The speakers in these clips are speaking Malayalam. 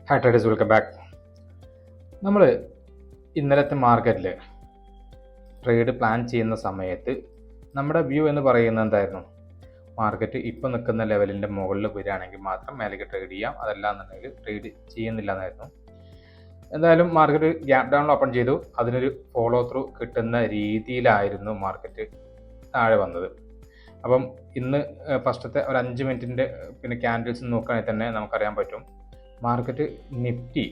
Hi traders, welcome back. നമ്മൾ ഇന്നലത്തെ മാർക്കറ്റിൽ ട്രേഡ് പ്ലാൻ ചെയ്യുന്ന സമയത്ത് നമ്മുടെ വ്യൂ എന്ന് പറയുന്നത് എന്തായിരുന്നു? മാർക്കറ്റ് ഇപ്പോൾ നിൽക്കുന്ന ലെവലിൻ്റെ മുകളിൽ വരികയാണെങ്കിൽ മാത്രം മേലേക്ക് ട്രേഡ് ചെയ്യാം, അതല്ലാന്നുണ്ടെങ്കിൽ ട്രേഡ് ചെയ്യുന്നില്ല എന്നായിരുന്നു. എന്തായാലും മാർക്കറ്റ് ഗ്യാപ് ഡൗണിൽ ഓപ്പൺ ചെയ്തു. അതിനൊരു ഫോളോ ത്രൂ കിട്ടുന്ന രീതിയിലായിരുന്നു മാർക്കറ്റ് താഴെ വന്നത്. അപ്പം ഇന്ന് ഫസ്റ്റത്തെ ഒരു 5 മിനിറ്റിൻ്റെ ക്യാൻഡിൽസ് നോക്കുകയാണെങ്കിൽ തന്നെ നമുക്കറിയാൻ പറ്റും മാർക്കറ്റ് നിഫ്റ്റി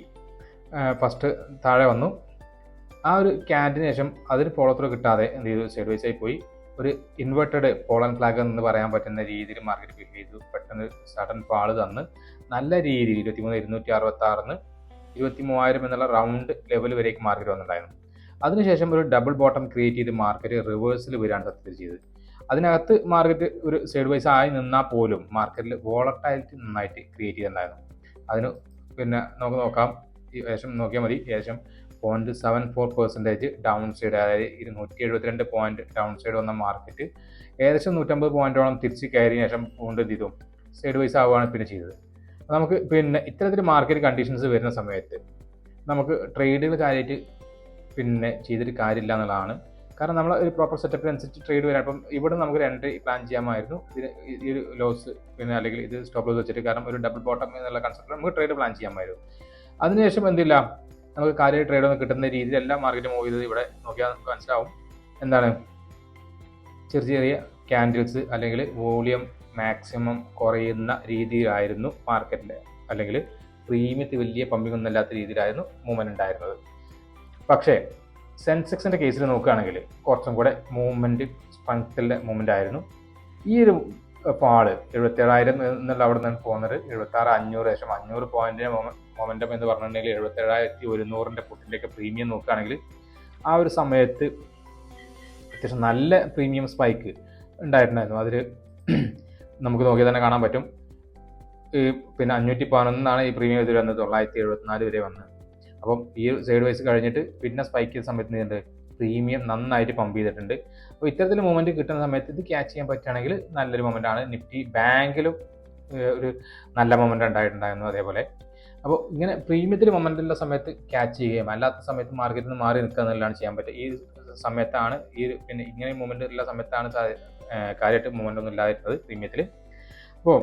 ഫസ്റ്റ് താഴെ വന്നു. ആ ഒരു ക്യാൻഡിന് ശേഷം അതിന് ഫോളോ ത്രൂ കിട്ടാതെ എന്ത് ചെയ്തു? സൈഡ് വൈസായി പോയി. ഒരു ഇൻവെർട്ടഡ് പോളൻ ഫ്ലാഗ് എന്ന് പറയാൻ പറ്റുന്ന രീതിയിൽ മാർക്കറ്റ് ബിഹേവ് ചെയ്തു. പെട്ടെന്ന് സഡൻ പാള് തന്ന് നല്ല രീതിയിൽ 23,266 23,000 എന്നുള്ള റൗണ്ട് ലെവൽ വരേക്ക് മാർക്കറ്റ് വന്നിട്ടുണ്ടായിരുന്നു. അതിനുശേഷം ഒരു ഡബിൾ ബോട്ടം ക്രിയേറ്റ് ചെയ്ത് മാർക്കറ്റ് റിവേഴ്സിൽ വരികയാണ് സത്യത്തിൽ ചെയ്തത്. അതിനകത്ത് മാർക്കറ്റ് ഒരു സൈഡ് വൈസ് ആയി നിന്നാൽ പോലും മാർക്കറ്റിൽ വോളറ്റാലിറ്റി നന്നായിട്ട് ക്രിയേറ്റ് ചെയ്തിട്ടുണ്ടായിരുന്നു. അതിന് നമുക്ക് നോക്കാം. ഏകദേശം നോക്കിയാൽ മതി. ഏകദേശം 0.74% ഡൗൺ സൈഡ്, അതായത് 272 പോയിന്റ് ഡൗൺ സൈഡ് വന്ന മാർക്കറ്റ് ഏകദേശം 150 പോയിന്റോളം തിരിച്ച് കയറിയ ശേഷം കൊണ്ട് എന്ത് ചെയ്തു? സൈഡ് വൈസ് ആവുകയാണ് ചെയ്തത്. നമുക്ക് ഇത്തരത്തിൽ മാർക്കറ്റ് കണ്ടീഷൻസ് വരുന്ന സമയത്ത് നമുക്ക് ട്രേഡുകൾ കാര്യമായിട്ട് ചെയ്തിട്ട് കാര്യമില്ല എന്നുള്ളതാണ്. കാരണം നമ്മൾ ഒരു പ്രോപ്പർ സെറ്റപ്പിനനുസരിച്ച് ട്രേഡ് വരാം. അപ്പം ഇവിടെ നമുക്ക് രണ്ട് പ്ലാൻ ചെയ്യാമായിരുന്നു. ഈ ഒരു ലോസ് അല്ലെങ്കിൽ ഇത് സ്റ്റോപ്പ് ലോസ് വെച്ചിട്ട്, കാരണം ഒരു ഡബിൾ ബോട്ടം എന്നുള്ള കൺസെപ്റ്റ് നമുക്ക് ട്രേഡ് പ്ലാൻ ചെയ്യാമായിരുന്നു. അതിനുശേഷം എന്തില്ല, നമുക്ക് കാര്യമായി ട്രേഡ് ഒന്നും കിട്ടുന്ന രീതിയിലല്ല മാർക്കറ്റ് മൂവ് ചെയ്തത്. ഇവിടെ നോക്കിയാൽ നമുക്ക് മനസ്സിലാവും എന്താണ് ചെറിയ ക്യാൻഡിൽസ് അല്ലെങ്കിൽ വോളിയം മാക്സിമം കുറയുന്ന രീതിയിലായിരുന്നു മാർക്കറ്റിൽ, അല്ലെങ്കിൽ പ്രീമിയത്തിൽ വലിയ പമ്പിംഗ് ഒന്നും ഇല്ലാത്ത രീതിയിലായിരുന്നു മൂവ്മെന്റ് ഉണ്ടായിരുന്നത്. പക്ഷേ സെൻസെക്സിന്റെ കേസിൽ നോക്കുകയാണെങ്കിൽ കുറച്ചും കൂടെ മൂവ്മെന്റ് സ്ട്രെങ്ത്തിലെ മൂവ്മെന്റ് ആയിരുന്നു. ഈ ഒരു പാള് 77,000 എന്നുള്ള അവിടെ നിന്ന് പോകുന്നത് 76,500, ശേഷം 500 പോയിന്റിന്റെ മൊമെന്റം എന്ന് പറഞ്ഞിട്ടുണ്ടെങ്കിൽ 77,100 പുട്ടിൻ്റെയൊക്കെ പ്രീമിയം നോക്കുകയാണെങ്കിൽ ആ ഒരു സമയത്ത് അത്യാവശ്യം നല്ല പ്രീമിയം സ്പൈക്ക് ഉണ്ടായിട്ടുണ്ടായിരുന്നു. അതിൽ നമുക്ക് നോക്കിയാൽ തന്നെ കാണാൻ പറ്റും. 511 ഈ പ്രീമിയം ഇത് വന്നത് 974 വരെ വന്ന്. അപ്പം ഈ സൈഡ് വൈസ് കഴിഞ്ഞിട്ട് സ്പൈക്ക് ചെയ്ത സമയത്ത് എന്തുണ്ട്? പ്രീമിയം നന്നായിട്ട് പമ്പ് ചെയ്തിട്ടുണ്ട്. അപ്പോൾ ഇത്തരത്തിൽ മൂവ്മെന്റ് കിട്ടുന്ന സമയത്ത് ഇത് ക്യാച്ച് ചെയ്യാൻ പറ്റുകയാണെങ്കിൽ നല്ലൊരു മൊമെന്റ് ആണ്. നിഫ്റ്റി ബാങ്കിലും ഒരു നല്ല മൊമെന്റ് ഉണ്ടായിട്ടുണ്ടായിരുന്നു അതേപോലെ. അപ്പോൾ ഇങ്ങനെ പ്രീമിയത്തിൽ മൊമെന്റുള്ള സമയത്ത് ക്യാച്ച് ചെയ്യുകയും അല്ലാത്ത സമയത്ത് മാർക്കറ്റിൽ നിന്ന് മാറി നിൽക്കുക എന്നുള്ളതാണ് ചെയ്യാൻ പറ്റുക. ഈ സമയത്താണ് ഇങ്ങനെ മൂവ്മെന്റ് ഉള്ള സമയത്താണ് കാര്യമായിട്ട് മൂവ്മെന്റ് ഒന്നും ഇല്ലാതിരുന്നത് പ്രീമിയത്തിൽ. അപ്പോൾ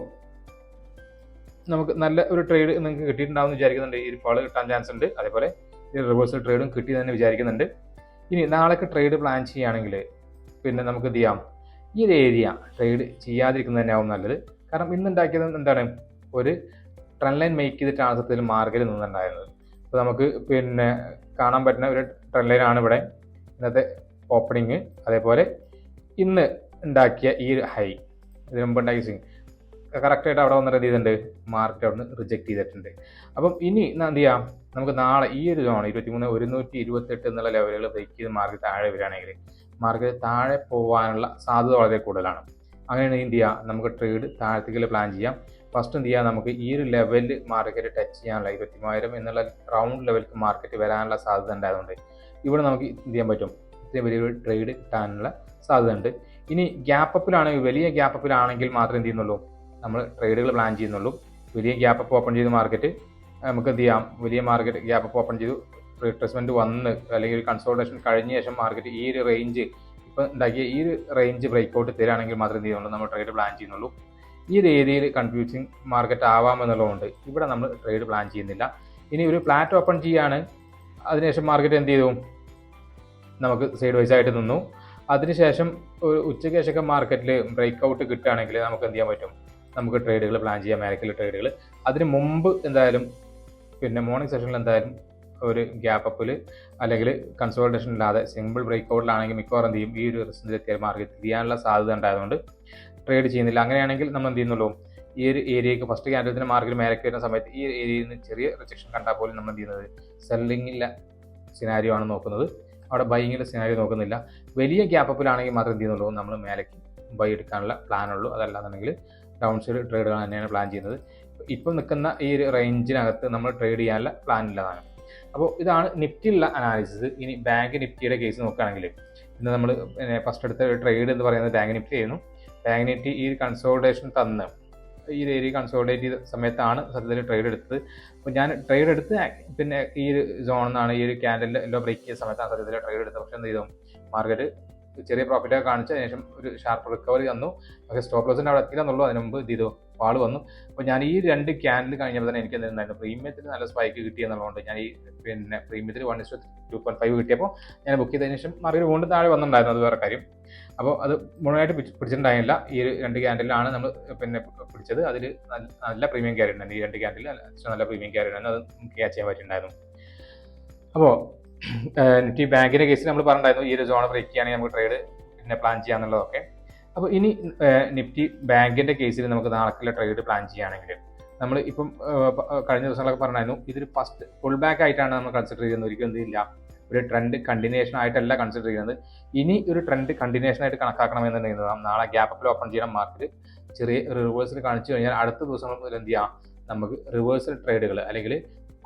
നമുക്ക് നല്ല ഒരു ട്രേഡ് നിങ്ങൾക്ക് കിട്ടിയിട്ടുണ്ടാവും വിചാരിക്കുന്നുണ്ട്. ഈ ഫാള് കിട്ടാൻ ചാൻസ് ഉണ്ട്. അതേപോലെ ഈ റിവേഴ്സൽ ട്രേഡും കിട്ടി തന്നെ വിചാരിക്കുന്നുണ്ട്. ഇനി നാളേക്ക് ട്രേഡ് പ്ലാൻ ചെയ്യുകയാണെങ്കിൽ നമുക്ക് എന്ത് ചെയ്യാം? ഈ ഒരു ഏരിയ ട്രേഡ് ചെയ്യാതിരിക്കുന്നത് തന്നെയാവും നല്ലത്. കാരണം ഇന്നുണ്ടാക്കിയത് എന്താണ്? ഒരു ട്രെൻഡ് ലൈൻ മേക്ക് ചെയ്തിട്ടാണ് സത്യത്തിൽ മാർക്കറ്റിൽ നിന്നുണ്ടായിരുന്നത്. അപ്പോൾ നമുക്ക് കാണാൻ പറ്റുന്ന ഒരു ട്രെൻഡ് ലൈനാണ് ഇവിടെ ഇന്നത്തെ ഓപ്പണിങ്. അതേപോലെ ഇന്ന് ഉണ്ടാക്കിയ ഈ ഹൈ, ഇതിന് മുമ്പ് ഉണ്ടാക്കിയ സ്വിങ് കറക്റ്റായിട്ട് അവിടെ വന്നിട്ട് എന്ത് ചെയ്തിട്ടുണ്ട്? മാർക്കറ്റ് അവിടെ നിന്ന് റിജക്ട് ചെയ്തിട്ടുണ്ട്. അപ്പം ഇനി എന്ത് ചെയ്യാം? നമുക്ക് നാളെ ഈ ഒരു സോൺ 23,128 എന്നുള്ള ലെവലുകൾ ബ്രേക്ക് ചെയ്ത് മാർക്കറ്റ് താഴെ വരികയാണെങ്കിൽ മാർക്കറ്റ് താഴെ പോകാനുള്ള സാധ്യത വളരെ കൂടുതലാണ്. അങ്ങനെയാണ് എന്ത് ചെയ്യുക? നമുക്ക് ട്രേഡ് താഴത്തേക്ക് പ്ലാൻ ചെയ്യാം. ഫസ്റ്റ് എന്ത് ചെയ്യാം? നമുക്ക് ഈ ഒരു ലെവലിൽ മാർക്കറ്റ് ടച്ച് ചെയ്യാനുള്ള 23,000 എന്നുള്ള റൗണ്ട് ലെവലിൽ മാർക്കറ്റ് വരാനുള്ള സാധ്യത ഉണ്ടായതുകൊണ്ട് ഇവിടെ നമുക്ക് എന്ത് ചെയ്യാൻ പറ്റും? ഇത്രയും വലിയൊരു ട്രേഡ് കിട്ടാനുള്ള സാധ്യത ഉണ്ട്. ഇനി ഗ്യാപ്പ് അപ്പിലാണെങ്കിൽ, വലിയ ഗ്യാപ്പ് അപ്പിലാണെങ്കിൽ മാത്രമേ എന്ത് ചെയ്യുന്നുള്ളൂ? നമ്മൾ ട്രേഡുകൾ പ്ലാൻ ചെയ്യുന്നുള്ളൂ. വലിയ ഗ്യാപ്പ് അപ്പ് ഓപ്പൺ ചെയ്ത് മാർക്കറ്റ് നമുക്ക് എന്ത് ചെയ്യാം? വലിയ മാർക്കറ്റ് ഗ്യാപ്പ് അപ്പ് ഓപ്പൺ ചെയ്തു റിട്രേസ്മെന്റ് വന്ന് അല്ലെങ്കിൽ കൺസോൾട്ടേഷൻ കഴിഞ്ഞ ശേഷം മാർക്കറ്റ് ഈ ഒരു റേഞ്ച് ഇപ്പം ഉണ്ടാക്കിയ ഈ ഒരു റേഞ്ച് ബ്രേക്ക്ഔട്ട് തരാണെങ്കിൽ മാത്രമേ എന്ത് ചെയ്യുന്നുള്ളൂ? നമ്മൾ ട്രേഡ് പ്ലാൻ ചെയ്യുന്നുള്ളൂ. ഈ ഒരു ഏരിയയിൽ കൺഫ്യൂസിങ് മാർക്കറ്റ് ആവാമെന്നുള്ളതുകൊണ്ട് ഇവിടെ നമ്മൾ ട്രേഡ് പ്ലാൻ ചെയ്യുന്നില്ല. ഇനി ഒരു ഫ്ലാറ്റ് ഓപ്പൺ ചെയ്യാണ്, അതിനുശേഷം മാർക്കറ്റ് എന്ത് ചെയ്തു? നമുക്ക് സൈഡ് വൈസ് ആയിട്ട് നിന്നു. അതിനുശേഷം ഒരു ഉച്ചയ്ക്ക് ശേഷമൊക്കെ മാർക്കറ്റിൽ ബ്രേക്ക്ഔട്ട് കിട്ടുകയാണെങ്കിൽ നമുക്ക് എന്ത് ചെയ്യാൻ പറ്റും? നമുക്ക് ട്രേഡുകൾ പ്ലാൻ ചെയ്യാം, മേലക്കുള്ള ട്രേഡുകൾ. അതിന് മുമ്പ് എന്തായാലും മോർണിംഗ് സെഷനിൽ എന്തായാലും ഒരു ഗ്യാപ്പ് അപ്പിൽ അല്ലെങ്കിൽ കൺസോൾട്ടേഷൻ ഇല്ലാതെ സിമ്പിൾ ബ്രേക്ക്ഔട്ടിലാണെങ്കിൽ മിക്കവാറും എന്ത് ചെയ്യും? ഈ ഒരു റിസൾട്ടിലെത്തിയാൽ മാർക്കറ്റ് ചെയ്യാനുള്ള സാധ്യത ഉണ്ടായതുകൊണ്ട് ട്രേഡ് ചെയ്യുന്നില്ല. അങ്ങനെയാണെങ്കിൽ നമ്മൾ എന്ത് ചെയ്യുന്നുള്ളൂ? ഈ ഒരു ഏരിയയ്ക്ക് ഫസ്റ്റ് ക്യാൻഡിൽസിന് മാർക്കറ്റ് മേലേക്ക് വരുന്ന സമയത്ത് ഈ ഏരിയയിൽ നിന്ന് ചെറിയ റിജക്ഷൻ കണ്ടാൽ പോലും നമ്മൾ എന്ത് ചെയ്യുന്നത്? സെല്ലിങ്ങിലെ സിനാരിയോ ആണ് നോക്കുന്നത്, അവിടെ ബൈങ്ങിലെ സിനാരിയോ നോക്കുന്നില്ല. വലിയ ഗ്യാപ്പ് അപ്പിലാണെങ്കിൽ മാത്രം എന്ത് ചെയ്യുന്നുള്ളൂ? നമ്മൾ മേലേക്ക് ബൈ എടുക്കാനുള്ള പ്ലാനുള്ളൂ. അതല്ലാന്നുണ്ടെങ്കിൽ ഡൗൺ സൈഡ് ട്രേഡുകൾ തന്നെയാണ് പ്ലാൻ ചെയ്യുന്നത്. ഇപ്പം നിൽക്കുന്ന ഈ ഒരു റേഞ്ചിനകത്ത് നമ്മൾ ട്രേഡ് ചെയ്യാനുള്ള പ്ലാൻ ഇല്ലതാണ്. അപ്പോൾ ഇതാണ് നിഫ്റ്റിയുള്ള അനാലിസിസ്. ഇനി ബാങ്ക് നിഫ്റ്റിയുടെ കേസ് നോക്കുകയാണെങ്കിൽ ഇന്ന് നമ്മൾ ഫസ്റ്റ് എടുത്ത ട്രേഡ് എന്ന് പറയുന്നത് ബാങ്ക് നിഫ്റ്റി ആയിരുന്നു. ബാങ്ക് നിഫ്റ്റി ഈ കൺസോൾട്ടേഷൻ തന്ന് ഈ ഒരു ഏരിയ കൺസോളിഡേറ്റ് ചെയ്ത സമയത്താണ് സത്യത്തിൽ ട്രേഡ് എടുത്തത്. അപ്പോൾ ഞാൻ ട്രേഡ് എടുത്ത് പിന്നെ ഈ ഒരു സോണിൽ നിന്നാണ് ഈ ഒരു ക്യാൻഡലിൽ എല്ലോ ബ്രേക്ക് ചെയ്ത സമയത്താണ് സത്യത്തിൽ ട്രേഡ് എടുത്തത്. പക്ഷേ എന്ത് ചെയ്തു, മാർക്കറ്റ് ചെറിയ പ്രോഫിറ്റൊക്കെ കാണിച്ചതിന് ശേഷം ഒരു ഷാർപ്പ് റിക്കവറി തന്നു. പക്ഷേ സ്റ്റോപ്പ് ലോസിൻ്റെ അവിടെ എത്തിയില്ലെന്നുള്ളൂ. അതിന് മുമ്പ് ഇത് ചെയ്തു, വാൾ വന്നു. അപ്പോൾ ഞാൻ ഈ 2 ക്യാൻഡിൽ കഴിഞ്ഞപ്പോൾ തന്നെ എനിക്ക് എന്തായിരുന്നു, പ്രീമിയത്തിൽ നല്ല സ്പൈക്ക് കിട്ടിയെന്നുള്ളതുകൊണ്ട് ഞാൻ ഈ പിന്നെ പ്രീമിയത്തിൽ 1:2.5 കിട്ടിയപ്പോൾ ഞാൻ ബുക്ക് ചെയ്തതിന് ശേഷം മാർക്കറ്റ് വീണ്ടും താഴെ വന്നിട്ടുണ്ടായിരുന്നു, അത് വേറെ കാര്യം. അപ്പോൾ അത് മുഴുവനായിട്ട് പിടിച്ചിട്ടുണ്ടായില്ല. ഈ 2 ക്യാൻഡിലാണ് നമ്മൾ പിന്നെ പിടിച്ചത്. അതിൽ നല്ല പ്രീമിയം ക്യാരി ഉണ്ടായിരുന്നു. ഈ 2 ക്യാൻഡിൽ നല്ല പ്രീമിയം ക്യാരി ഉണ്ടായിരുന്നു, അത് നമുക്ക് ക്യാച്ച് ചെയ്യാൻ പറ്റിയിട്ടുണ്ടായിരുന്നു. അപ്പോൾ നിഫ്റ്റി ബാങ്കിൻ്റെ കേസിൽ നമ്മൾ പറഞ്ഞിട്ടുണ്ടായിരുന്നു ഈ ഒരു സോൺ ബ്രേക്ക് ചെയ്യുകയാണെങ്കിൽ നമുക്ക് ട്രേഡ് പിന്നെ പ്ലാൻ ചെയ്യാന്നുള്ളതൊക്കെ. അപ്പോൾ ഇനി നിഫ്റ്റി ബാങ്കിൻ്റെ കേസിൽ നമുക്ക് നാളേക്കുള്ള ട്രേഡ് പ്ലാൻ ചെയ്യുകയാണെങ്കിൽ നമ്മൾ ഇപ്പം കഴിഞ്ഞ ദിവസങ്ങളൊക്കെ പറഞ്ഞായിരുന്നു ഇതൊരു ഫസ്റ്റ് ഫുൾ ബാക്ക് ആയിട്ടാണ് നമ്മൾ കൺസിഡർ ചെയ്യുന്നത്. ഒരിക്കലും എന്തില്ല, ഒരു ട്രെൻഡ് കണ്ടിന്യൂഷൻ ആയിട്ടല്ല കൺസിഡർ ചെയ്യുന്നത്. ഇനി ഒരു ട്രെൻഡ് കണ്ടിന്യൂഷൻ ആയിട്ട് കണക്കാക്കണമെന്നുണ്ടെങ്കിൽ നാളെ ഗ്യാപ്പ് അപ്പിൽ ഓപ്പൺ ചെയ്യണം മാർക്കറ്റ് ചെറിയ റിവേഴ്സൽ കാണിച്ചു കഴിഞ്ഞാൽ അടുത്ത ദിവസം മുതൽ എന്ത് ചെയ്യാം, നമുക്ക് റിവേഴ്സൽ ട്രേഡുകൾ അല്ലെങ്കിൽ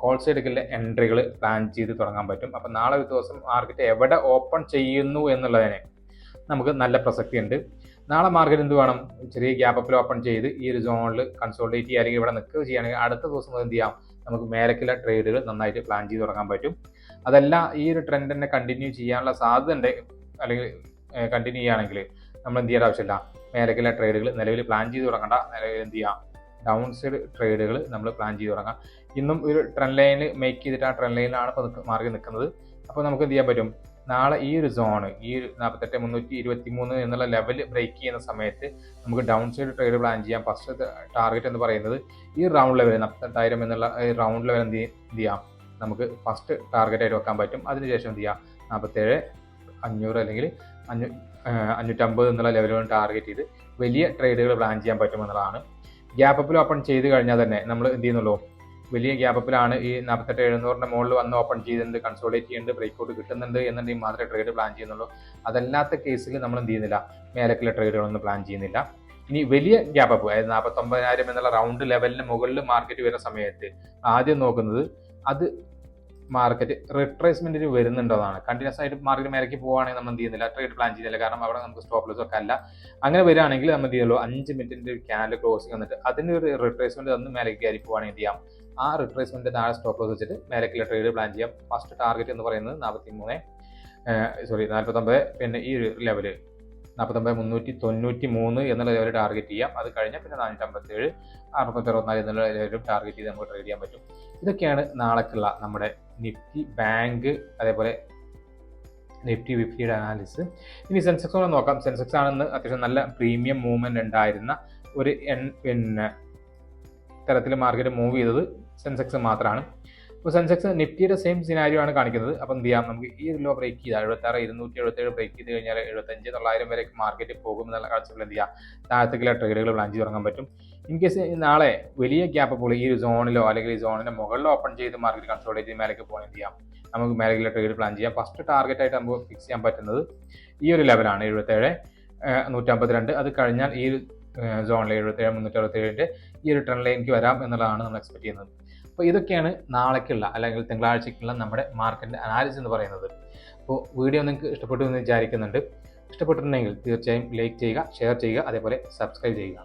കോൾ സൈഡിലെ എൻട്രികൾ പ്ലാൻ ചെയ്ത് തുടങ്ങാൻ പറ്റും. അപ്പം നാളെ ഒരു ദിവസം മാർക്കറ്റ് എവിടെ ഓപ്പൺ ചെയ്യുന്നു എന്നുള്ളതിന് നമുക്ക് നല്ല പ്രസക്തി ഉണ്ട്. നാളെ മാർക്കറ്റ് എന്ത് വേണം, ചെറിയ ഗ്യാപ്പ് അപ്പിൽ ഓപ്പൺ ചെയ്ത് ഈ ഒരു സോണിൽ കൺസോൾട്ടേറ്റ് ചെയ്യുക അല്ലെങ്കിൽ ഇവിടെ നിൽക്കുക ചെയ്യുകയാണെങ്കിൽ അടുത്ത ദിവസം എന്ത് ചെയ്യാം, നമുക്ക് മേലക്കുള്ള ട്രേഡുകൾ നന്നായിട്ട് പ്ലാൻ ചെയ്ത് തുടങ്ങാൻ പറ്റും. അതല്ല ഈ ഒരു ട്രെൻഡ് തന്നെ കണ്ടിന്യൂ ചെയ്യാനുള്ള സാധ്യത ഉണ്ട് അല്ലെങ്കിൽ കണ്ടിന്യൂ ചെയ്യുകയാണെങ്കിൽ നമ്മൾ എന്ത് ചെയ്യേണ്ട ആവശ്യമില്ല, മേലക്കുള്ള ട്രേഡുകൾ നിലവിൽ പ്ലാൻ ചെയ്ത് തുടങ്ങണ്ട. നിലവിൽ എന്ത് ചെയ്യാം, ഡൗൺ സൈഡ് ട്രേഡുകൾ നമ്മൾ പ്ലാൻ ചെയ്ത് തുടങ്ങാം. ഇന്നും ഒരു ട്രെൻഡ് ലൈനിൽ മേക്ക് ചെയ്തിട്ട് ആ ട്രെൻഡ് ലൈനിലാണ് ഇപ്പോൾ മാർക്കറ്റ് നിൽക്കുന്നത്. അപ്പോൾ നമുക്ക് എന്ത് ചെയ്യാൻ പറ്റും, നാളെ ഈ ഒരു സോണ് ഈ 48,323 എന്നുള്ള ലെവൽ ബ്രേക്ക് ചെയ്യുന്ന സമയത്ത് നമുക്ക് ഡൗൺ സൈഡ് ട്രേഡ് പ്ലാൻ ചെയ്യാം. ഫസ്റ്റ് ടാർഗറ്റ് എന്ന് പറയുന്നത് ഈ റൗണ്ട് ലെവൽ 48,000 എന്നുള്ള ഈ റൗണ്ട് ലെവൽ എന്ത് ചെയ്യാം, നമുക്ക് ഫസ്റ്റ് ടാർഗറ്റായിട്ട് വെക്കാൻ പറ്റും. അതിനുശേഷം എന്ത് ചെയ്യാം, 47,500 അല്ലെങ്കിൽ 550 എന്നുള്ള ലെവലുകൾ ടാർഗറ്റ് ചെയ്ത് വലിയ ട്രേഡുകൾ പ്ലാൻ ചെയ്യാൻ പറ്റുമെന്നുള്ളതാണ്. ഗ്യാപ്പ് അപ്പിൽ ഓപ്പൺ ചെയ്ത് കഴിഞ്ഞാൽ തന്നെ നമ്മൾ എന്ത് ചെയ്യുന്നുള്ളൂ, വലിയ ഗ്യാപ്പ് അപ്പിലാണ് ഈ 48,700 മുകളിൽ വന്ന് ഓപ്പൺ ചെയ്തിട്ടുണ്ട്, കൺസോൾട്ടേറ്റ് ചെയ്യുന്നുണ്ട്, ബ്രേക്ക്ഔട്ട് കിട്ടുന്നുണ്ട് എന്നുണ്ടെങ്കിൽ മാത്രമേ ട്രേഡ് പ്ലാൻ ചെയ്യുന്നുള്ളൂ. അതല്ലാത്ത കേസിൽ നമ്മൾ എന്ത് ചെയ്യുന്നില്ല, മേലക്കുള്ള ട്രേഡുകളൊന്നും പ്ലാൻ ചെയ്യുന്നില്ല. ഇനി വലിയ ഗ്യാപ്പ് അപ്പ് അതായത് 49,000 എന്നുള്ള റൗണ്ട് ലെവലിന് മുകളിൽ മാർക്കറ്റ് വരുന്ന സമയത്ത് ആദ്യം നോക്കുന്നത് അത് മാർക്കറ്റ് റിട്രേസ്മെന്റിന് വരുന്നുണ്ടോന്നാണ്. കണ്ടിന്യൂസ് ആയിട്ട് മാർക്കറ്റ് മേലേക്ക് പോവുകയാണെങ്കിൽ നമ്മൾ എന്ത് ചെയ്യുന്നില്ല, ട്രേഡ് പ്ലാൻ ചെയ്യുന്നില്ല. കാരണം അവിടെ നമുക്ക് സ്റ്റോപ്പ് ലോസ് ഒക്കെ അല്ല. അങ്ങനെ വരികയാണെങ്കിൽ നമ്മൾ എന്ത് ചെയ്യുള്ളൂ, 5 മിനിറ്റിന്റെ ഒരു ക്യാൻഡിൽ ക്ലോസിംഗ് വന്നിട്ട് അതിന് ഒരു റിട്രേസ്മെന്റ് തന്ന് മേലേക്ക് കയറി പോവുകയാണെങ്കിൽ എന്ത് ചെയ്യാം, ആ റിട്രേസ്മെന്റ് താഴെ സ്റ്റോപ്പ് ലോസ് വെച്ചിട്ട് മേലേക്കുള്ള ട്രേഡ് പ്ലാൻ ചെയ്യാം. ഫസ്റ്റ് ടാർഗറ്റ് എന്ന് പറയുന്നത് 49, പിന്നെ ഈ ഒരു ലെവല് 49,393 എന്നുള്ള ലെവൽ ടാർഗറ്റ് ചെയ്യാം. അത് കഴിഞ്ഞാൽ പിന്നെ 457, 664 എന്നുള്ള ലെവലും ടാർഗറ്റ് ചെയ്ത് നമുക്ക് ട്രേഡ് ചെയ്യാൻ പറ്റും. ഇതൊക്കെയാണ് നാളേക്കുള്ള നമ്മുടെ നിഫ്റ്റി ബാങ്ക് അതേപോലെ നിഫ്റ്റി ഫിഫ്റ്റിയുടെ അനാലിസിസ്. ഇനി സെൻസെക്സ് ഒന്ന് നോക്കാം. സെൻസെക്സ് ആണെന്ന് അത്യാവശ്യം നല്ല പ്രീമിയം മൂവ്മെന്റ് ഉണ്ടായിരുന്ന ഒരു പിന്നെ തരത്തിൽ മാർക്കറ്റ് മൂവ് ചെയ്തത് സെൻസെക്സ് മാത്രമാണ്. അപ്പോൾ സെൻസെക്സ് നിഫ്റ്റിയുടെ സെയിം സിനാരിയോ ആണ് കാണിക്കുന്നത്. അപ്പം എന്ത് ചെയ്യാം, നമുക്ക് ഈ ഒരു ലോ ബ്രേക്ക് ചെയ്താൽ 76,277 ബ്രേക്ക് ചെയ്ത് കഴിഞ്ഞാൽ 75,900 വരെയൊക്കെ മാർക്കറ്റ് പോകും എന്നുള്ള കാഴ്ചകൾ എന്ത് ചെയ്യാം, താഴത്തേക്കുള്ള ട്രേഡുകൾ പ്ലാൻ ചെയ്ത് തുടങ്ങാൻ പറ്റും. ഇൻ കേസ് നാളെ വലിയ ഗ്യാപ്പ് അപ്പോൾ ഈ ഒരു സോണിലോ അല്ലെങ്കിൽ ഈ സോണിന്റെ മുകളിലോ ഓപ്പൺ ചെയ്ത് മാർക്കറ്റ് കൺസോൾട്ടേറ്റ് ചെയ്ത് മേലേക്ക് പോകാൻ എന്ത് ചെയ്യാം, നമുക്ക് മേലേക്കുള്ള ട്രേഡ് പ്ലാൻ ചെയ്യാം. ഫസ്റ്റ് ടാർഗറ്റ് ആയിട്ട് നമുക്ക് ഫിക്സ് ചെയ്യാൻ പറ്റുന്നത് ഈ ഒരു ലെവലാണ് 77,152. അത് കഴിഞ്ഞാൽ ഈ ഒരു സോണിലെ 77,367 ഈ ഒരു ട്രെൻഡ് ലൈനിലേക്ക് വരാം എന്നുള്ളതാണ് നമ്മൾ എക്സ്പെക്ട് ചെയ്യുന്നത്. അപ്പോൾ ഇതൊക്കെയാണ് നാളേക്കുള്ള അല്ലെങ്കിൽ തിങ്കളാഴ്ചക്കുള്ള നമ്മുടെ മാർക്കറ്റിൻ്റെ അനാലിസിസ് എന്ന് പറയുന്നത്. അപ്പോൾ വീഡിയോ നിങ്ങൾക്ക് ഇഷ്ടപ്പെട്ടു എന്ന് വിചാരിക്കുന്നുണ്ട്. ഇഷ്ടപ്പെട്ടിട്ടുണ്ടെങ്കിൽ തീർച്ചയായും ലൈക്ക് ചെയ്യുക, ഷെയർ ചെയ്യുക, അതേപോലെ സബ്സ്ക്രൈബ് ചെയ്യുക.